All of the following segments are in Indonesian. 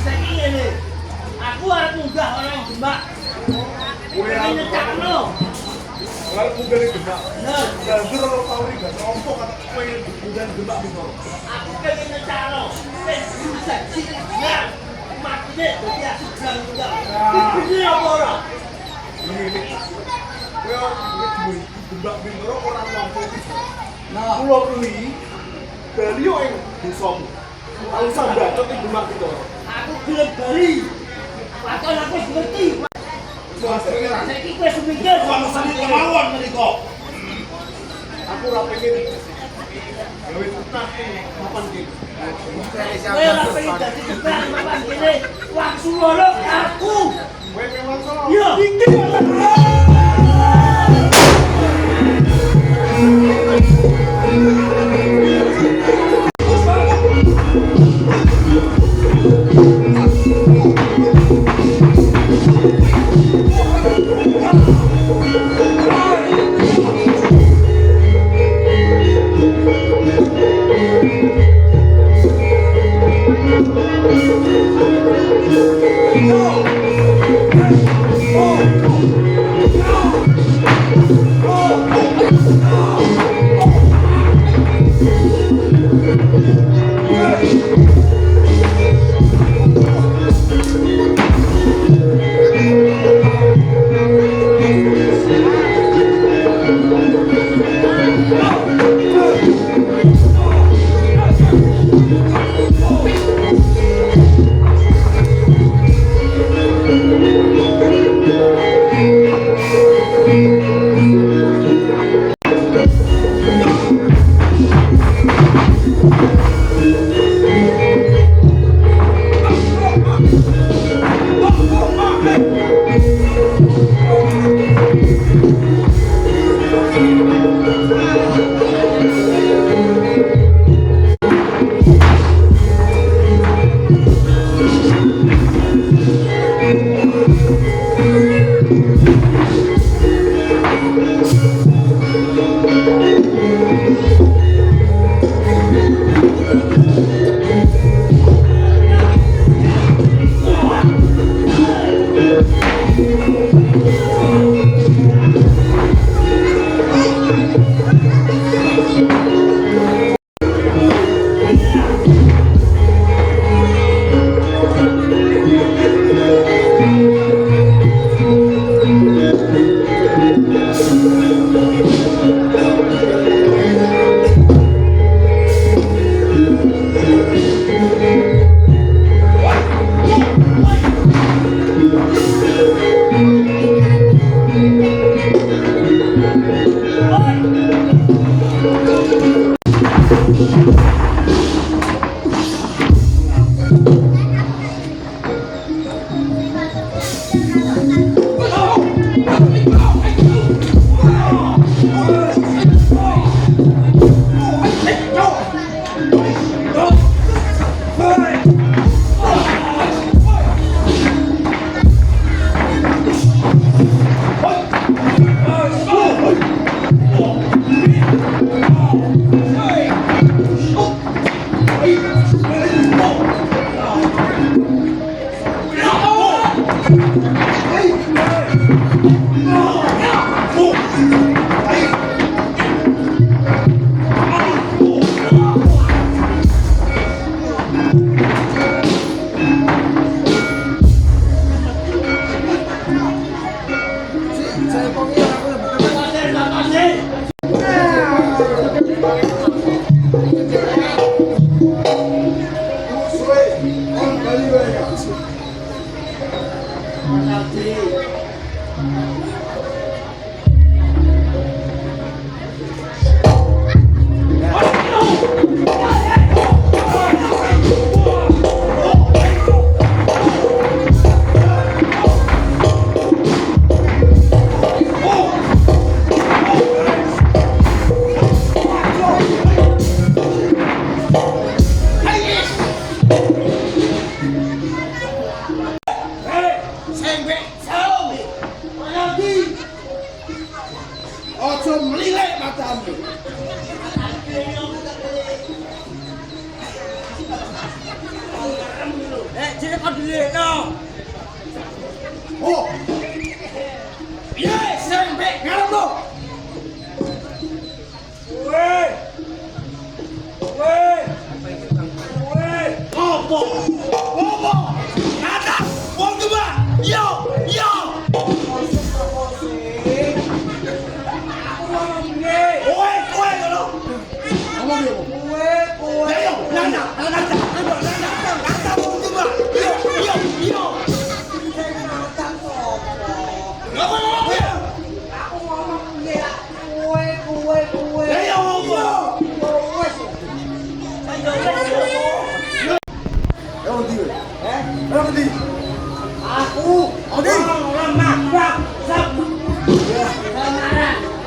Saiki ngene. Aku arep munggah orang Demak. Kowe nyecakno. Arep munggah ning Demak. Nah, Banjur ora tau ning gak ompo kata kowe munggah ning Demak bisa. aku pengen nyecakno. Wis saji. Nah, matine dadi aku bilang munggah. Iki apa ora? Ini. Kowe Demak bintoro ora mampu bisa. Nah, Pulau kuwi Bali yo ing desamu. Aku sambacot ing Demak bintoro. aku gelem Bali. Waton aku wis ngerti. Saiki kowe semikir Kalau sami kemauan menika. Aku ora pengen gawe tetap ing papan kene. kowe ora pengen dadi debat papan kene. Langsung loro aku. Kowe memang kok. Iya. jadi kau dilekno. Oh, Yes, sampai ngarep lo. Woi. Woi. Woi. Ngopo? Ngopo? Nada, wong coba. Yo, yo. Kowe, kowe ngono. Ngomong yo. Ayo, nada, nada. Nada wong coba. Yo, yo, yo. Ngomong yo. Ayo ngomong. Ayo ndi? Ayo ndi? Aku Odi. orang makan. Semarang.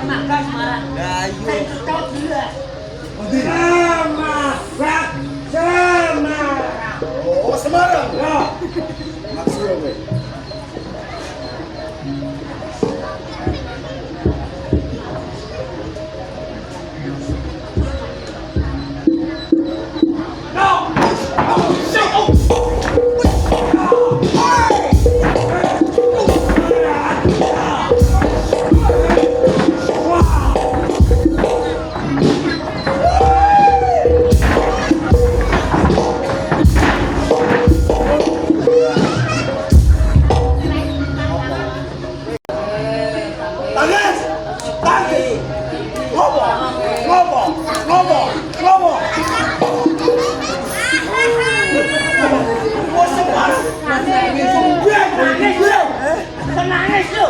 Makan Semarang. Saya kau gila. Odi. Semarang. Semarang. Oh, Semarang. Ya. Maksud kowe. No. Tangis. Tangis. Ngomong. Ngomong. Ngomong. Ngomong. Oh, Semarang. Senangis lu.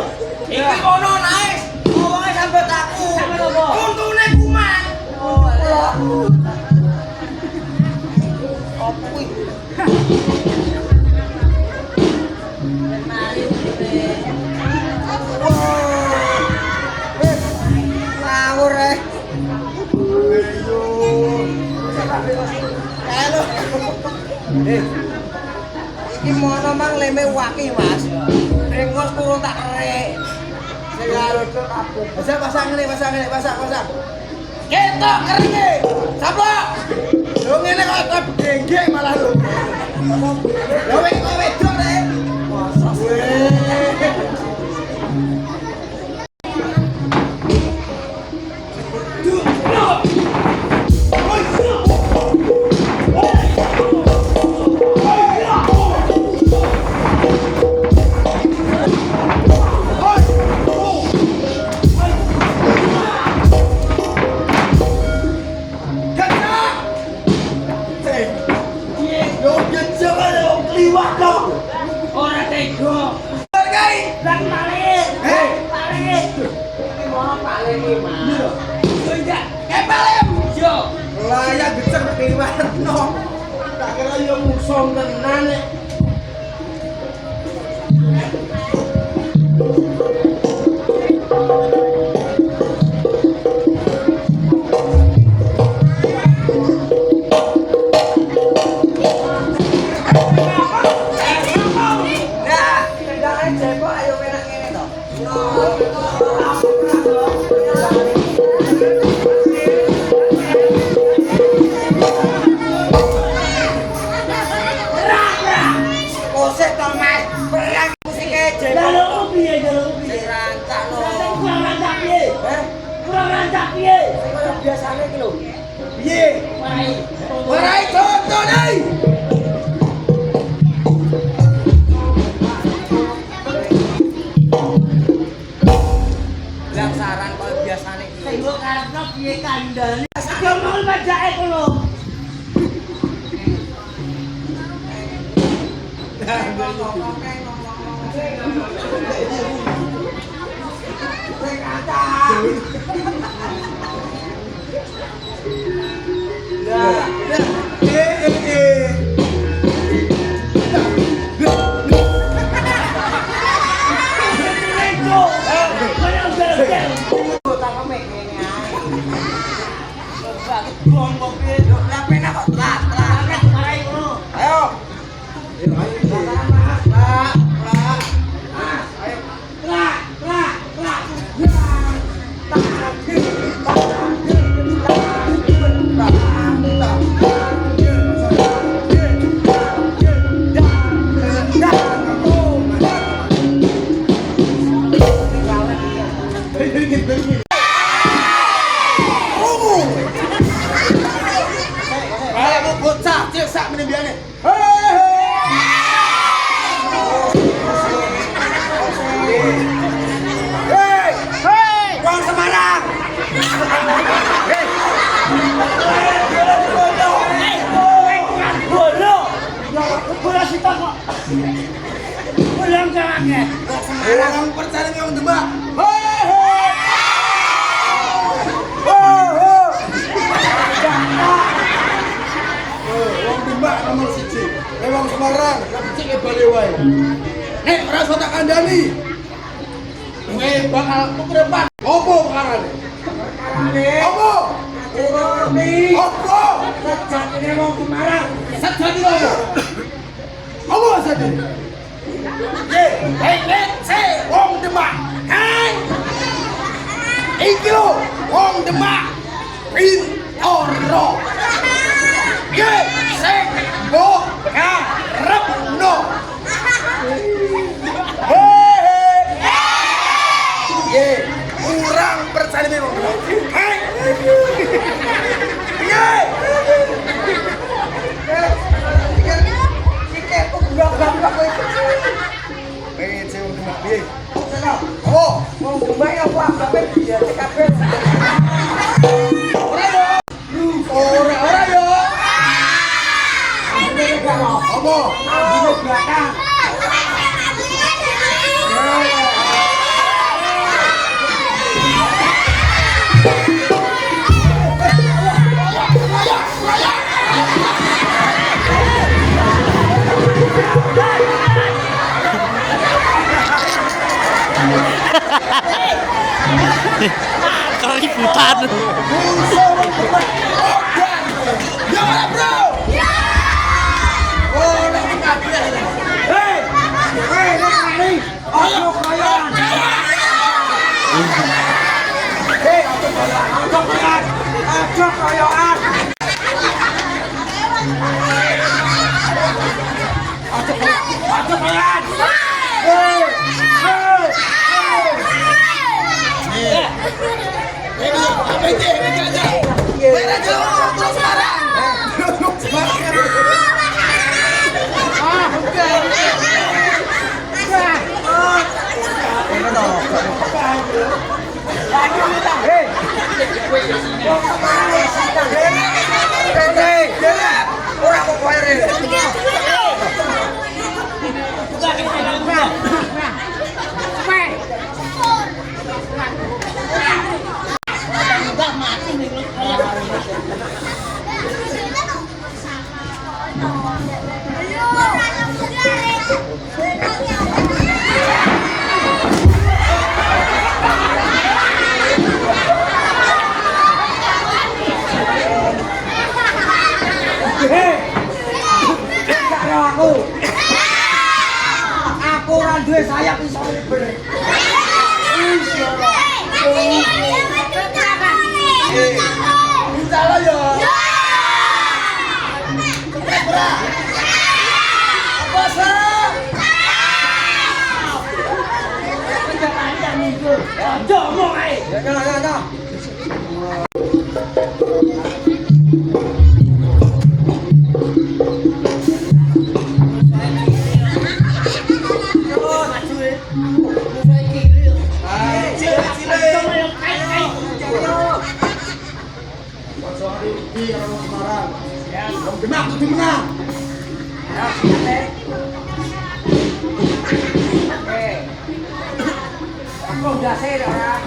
Iki kono naik, ngomongnya sampai aku. Sampai apa? Untune kuman. Oh, alah. Apa iki? Ngawur eh. Halo. Iki mono mang leme waki, Mas. Rengos kurung tak rek. Pasang ini, pasang. Ketok keringe. Saplok. Lu ngene kok bedengge malah lu. Lha kowe wedok rek. Lu gejek aja kliwat lo. Ora tega. Kai. Lang paling. Hei. Paling. Iki mono paling iki, Mas. Yo ndak. Kepalem. Yo. Layak gecek kliwat no. Tak kira yo musuh tenan nek. Nah, jangan jebok ayo penak ngene to. Kosek to, Mas. Perang musike jebok. Jaluk piye jaluk piye? Dirancak no. Kurang rancak piye? Heh, Kurang rancak piye? kaya biasane iki lho. Piye? Warai. Warai contoh nih. Bilang saran kaya biasane iki. Tengok karena piye kandhane. Yo mau pajake kono. kita kok. Pulang jangan. Orang percaya yang Demak. Wong Demak nomor 1. Wong Semarang, cek e bali wae. Nek ora iso tak kandhani. Kowe bakal ke depan. Opo karane? Opo? Ora ngerti. Opo? Sejatine wong Semarang. Sajane opo? Opo sajane? Wong Demak. Hei. Iki lho, wong Demak. Pintoro. Ye, sing mbok karepno. Ye, kurang percaya nih wong Demak. Hei. Ye. Siketku blok-blok kowe. Pengen sing wong Demak piye? Seneng. Apa? Wong Demak ya apa dia kabeh. Ora yo. Ora yo. Apa? Ambune belakang. Keributan. Ya bro. Oh, nek kabeh. Hei, nek ayo koyoan. Hei, ayo koyoan. Ayo koyoan. Ini apa iki? Merah jero terus marah. Aku ora duwe sayap iso mlebu. Salah ya. Apa sih? Aja omong ae. Ya. Demak kudu menang. Aku udah sih ora.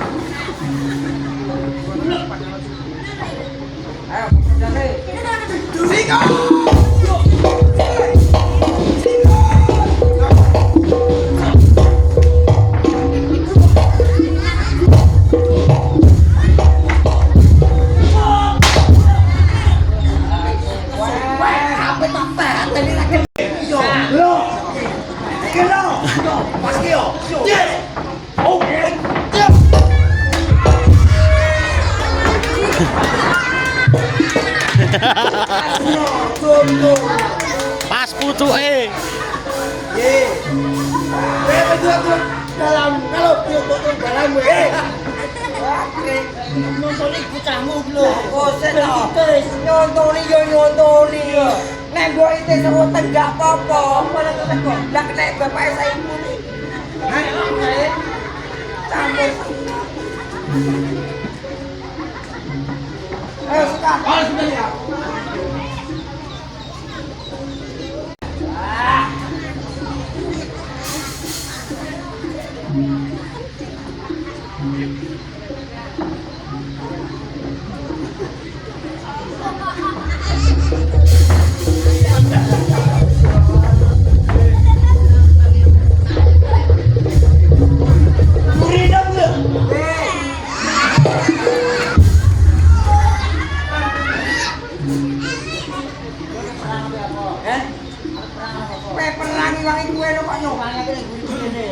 Ayo, udah sih. Siko. Pas pucuke. Ye. Berdua dalam kalau tutup dalam Nonton bocahmu lho. Bosen lho. Nyontoni yo nyontoni. Nek mbok itu sewu tenggak apa-apa. Lah nek bapak saya muni. Campur. Ayo sekat. Oh, sudah ya. perangi wangi gue lo kok nyokanya kene gini.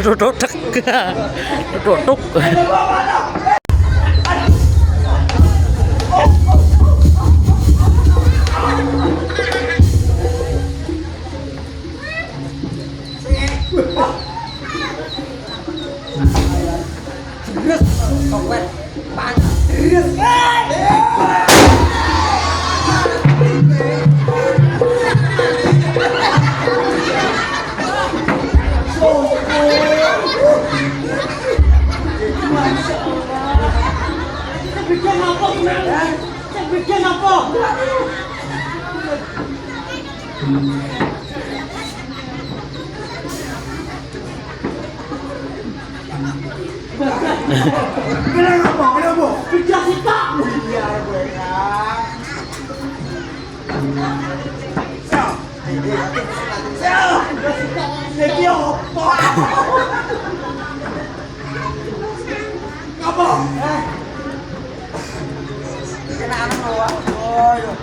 Duduk duduk. Bikin apa? Kenapa? Bikin kita. Iya, benar. Jadi apa? Apa? Kena anak lo. Oh, iya.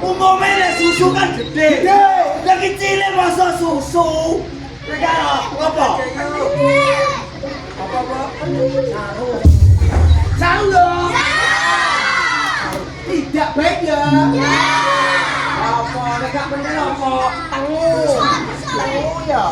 Umumnya susu kan gede. Yang kecilnya masa susu. Apa? Saru dong. Tidak baik ya. Apa? Enggak bener apa? Tangu ya.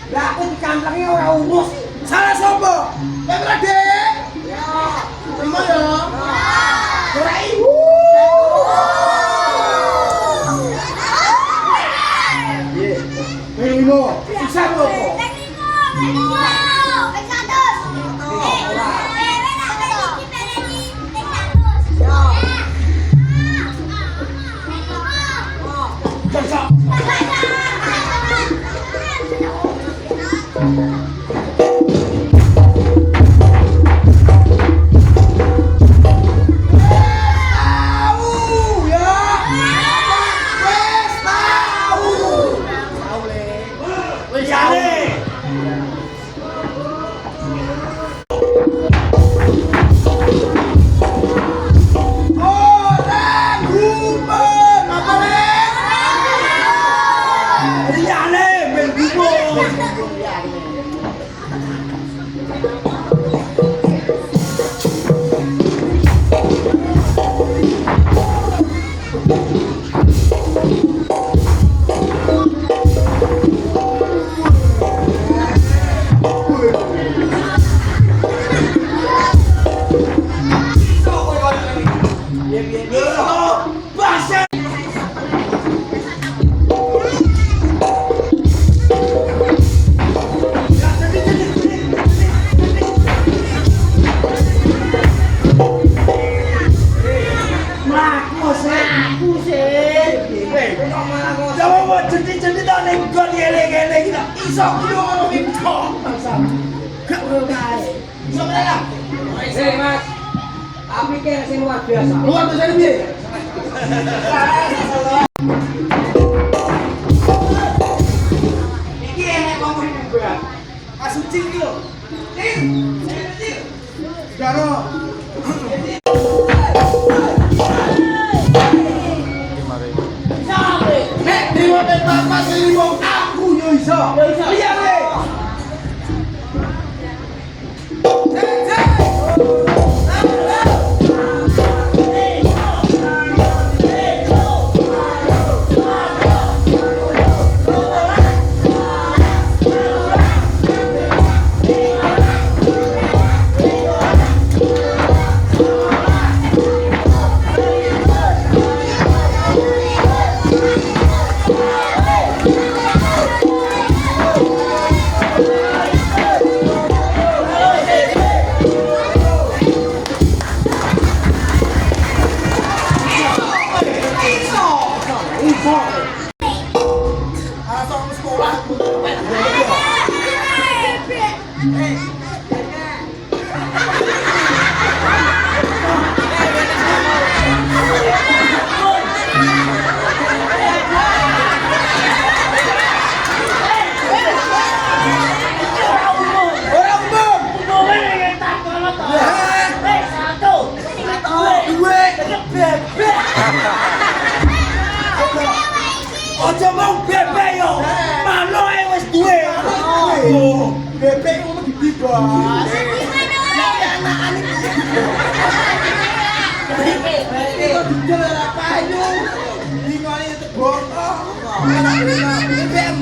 Lah aku dicamplangi ora urus. Salah sopo? Pemra Dek. Ya. Terima ya. Ora Limo. Bisa apa? Jadi tak nenggon geleng-geleng kita. Isok yo ono pintu. Gak perlu kae. Iso menang. Mas. Tapi kayak sing luar biasa. Luar biasa ini piye? Iki enek ngomong juga. Asuci iki lho. Daro. Kok. Asal sekolah. Orang umum. Umumnya yang tak kalau tak. Satu. Dua. Ojo mau bebek yo. Mano wis duwe. Oh, bebek ngono dibibas. Itu didel ora payu. Lingane itu bongkok. Bebek.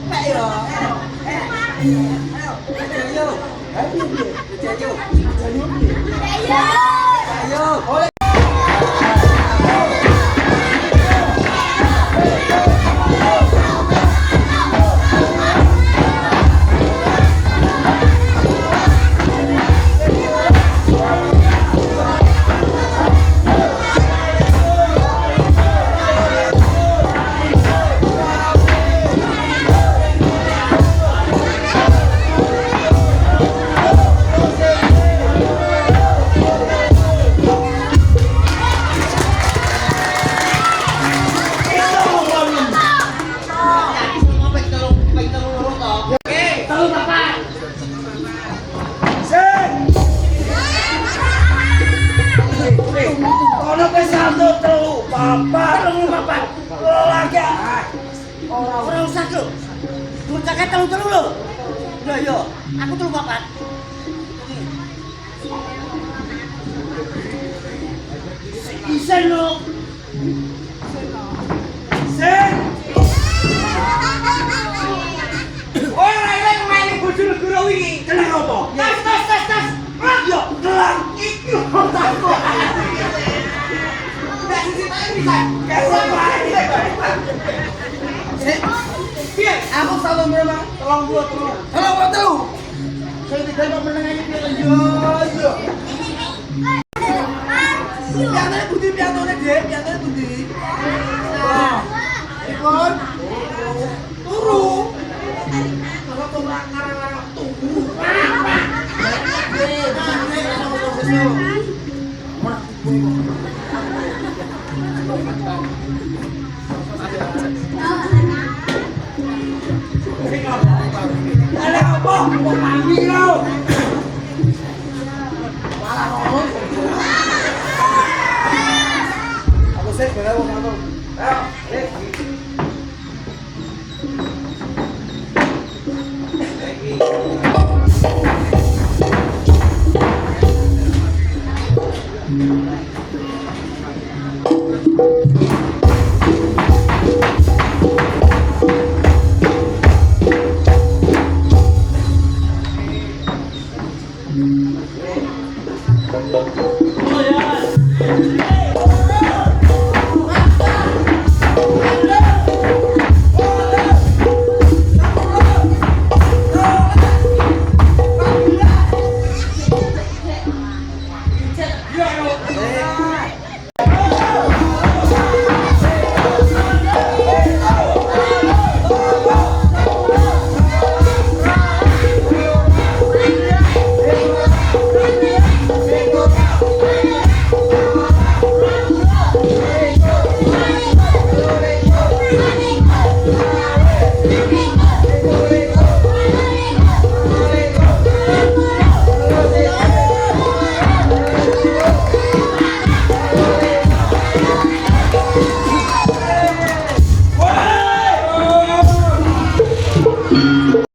Nek yo. Ayo. Ayo. Ono ke satu telu papat telu papat lagi orang usah tuh lu kakek telu lo yo aku telu papat isen lo isen orang lain main bojol guru wingi kenang apa tas yo gelang iki otakku Aku selalu berapa? Tolong buat tolong. Tolong buat telu. Saya tidak mau menengahnya dia. Yo. Pianonya budi, pianonya deh, pianonya budi. Ikon. Turu. Kalau tuh ngarang-ngarang turu. ada apa mau mandi lo Aku sih berapa kamu? Ayo.